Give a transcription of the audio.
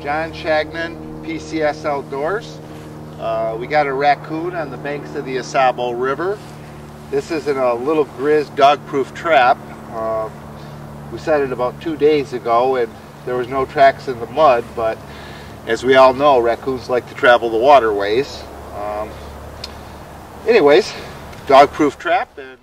John Shagnon, PCS Outdoors. We got a raccoon on the banks of the Au Sable River. This is in a little Grizz dog-proof trap. We set it about 2 days ago and there was no tracks in the mud, but as we all know, raccoons like to travel the waterways. Anyways, dog-proof trap, and